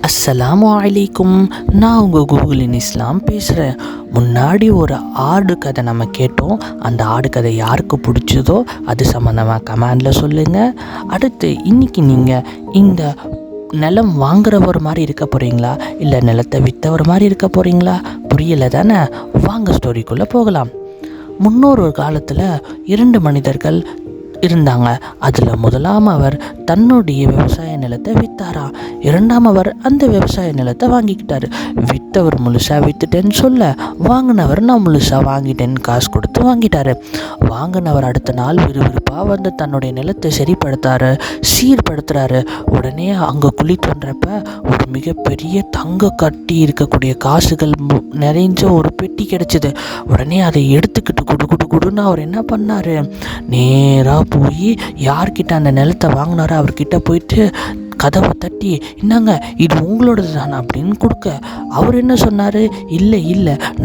அஸ்ஸலாமு அலைக்கும். நான் உங்கள் கூகுளின் இஸ்லாம் பேசுகிறேன். முன்னாடி ஒரு ஆடு கதை நம்ம கேட்டோம். அந்த ஆடு கதை யாருக்கு பிடிச்சதோ அது சம்மந்தமாக கமெண்டில் சொல்லுங்கள். அடுத்து இன்றைக்கி நீங்கள் இந்த நிலம் வாங்குறவர் மாதிரி இருக்க போகிறீங்களா, இல்லை நிலத்தை விற்றவர் மாதிரி இருக்க போகிறீங்களா? புரியலை தானே? வாங்க ஸ்டோரிக்குள்ளே போகலாம். முன்னொரு காலத்தில் 2 மனிதர்கள் இருந்தாங்க. அதில் முதலாம் அவர் தன்னுடைய விவசாய நிலத்தை விற்றாராம். 2ஆம் அவர் அந்த விவசாய நிலத்தை வாங்கிக்கிட்டாரு. விற்றவர் முழுசாக விற்றுட்டேன்னு சொல்ல, வாங்கினவர் நான் முழுசாக வாங்கிட்டேன்னு காசு கொடுத்து வாங்கிட்டாரு. வாங்கினவர் அடுத்த நாள் விறுவிறுப்பாக வந்து தன்னுடைய நிலத்தை சீர்படுத்துகிறாரு. உடனே அங்கே குழி தோன்றப்ப ஒரு மிகப்பெரிய தங்க கட்டி இருக்கக்கூடிய காசுகள் நிறைஞ்ச ஒரு பெட்டி கிடச்சிது. உடனே அதை எடுத்துக்கிட்டு குடுன்னு அவர் என்ன பண்ணார், நேராக போய் யார்கிட்ட அந்த நிலத்தை வாங்கினாரோ அவர்கிட்ட போயிட்டு கதவை தட்டி, என்னங்க இது உங்களோடது தானே அப்படின்னு கொடுக்க, அவர் என்ன சொன்னார், இல்லை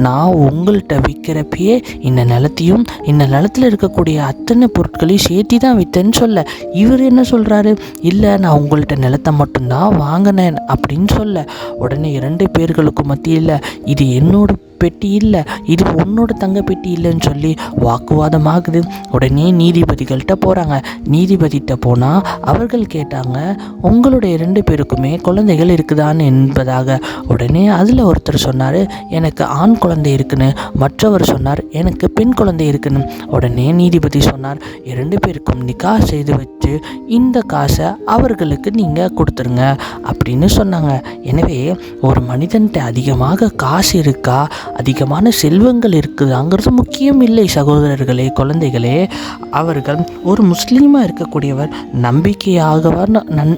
நான் உங்கள்கிட்ட விற்கிறப்பயே இந்த நிலத்தையும் இந்த நிலத்தில் இருக்கக்கூடிய அத்தனை பொருட்களையும் சேர்த்தி தான் விற்றேன்னு சொல்ல, இவர் என்ன சொல்கிறாரு, இல்லை நான் உங்கள்கிட்ட நிலத்தை மட்டும்தான் வாங்கினேன் அப்படின்னு சொல்ல, உடனே 2 பேர்களுக்கும் மத்தியில் இது என்னோட பெட்டி இல்லை, இது உன்னோட தங்க பெட்டி இல்லைன்னு சொல்லி வாக்குவாதமாகுது. உடனே நீதிபதிகள்கிட்ட போகிறாங்க. நீதிபதிகிட்ட போனால் அவர்கள் கேட்டாங்க, உங்களுடைய 2 பேருக்குமே குழந்தைகள் இருக்குதான்னு என்பதாக. உடனே அதில் ஒருத்தர் சொன்னார், எனக்கு ஆண் குழந்தை இருக்குன்னு. மற்றவர் சொன்னார், எனக்கு பெண் குழந்தை இருக்குன்னு. உடனே நீதிபதி சொன்னார், 2 பேருக்கும் நிக்கா செய்து வச்சு இந்த காசை அவர்களுக்கு நீங்கள் கொடுத்துருங்க அப்படின்னு சொன்னாங்க. எனவே ஒரு மனிதன்கிட்ட அதிகமாக காசு இருக்கா, அதிகமான செல்வங்கள் இருக்குதாங்கிறது முக்கியம் இல்லை சகோதரர்களே, குழந்தைகளே. அவர்கள் ஒரு முஸ்லீமாக இருக்கக்கூடியவர்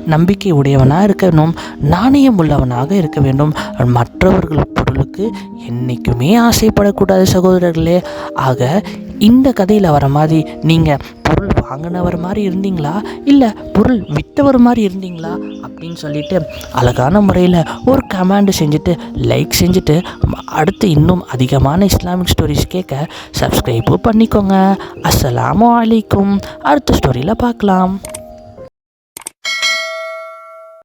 நம்பிக்கை உடையவனாக இருக்கணும், நாணயம் உள்ளவனாக இருக்க வேண்டும். மற்றவர்கள் பொருளுக்கு என்றைக்குமே ஆசைப்படக்கூடாது சகோதரர்களே. ஆக இந்த கதையில் வர மாதிரி நீங்கள் பொருள் வாங்கினவர் மாதிரி இருந்தீங்களா, இல்லை பொருள் விற்றவர் மாதிரி இருந்தீங்களா அப்படின்னு சொல்லிட்டு அழகான முறையில் ஒரு கமெண்ட் செஞ்சுட்டு லைக் செஞ்சுட்டு அடுத்து இன்னும் அதிகமான இஸ்லாமிக் ஸ்டோரிஸ் கேட்க சப்ஸ்கிரைபும் பண்ணிக்கோங்க. அஸ்ஸலாமு அலைக்கும். அடுத்த ஸ்டோரியில் பார்க்கலாம்.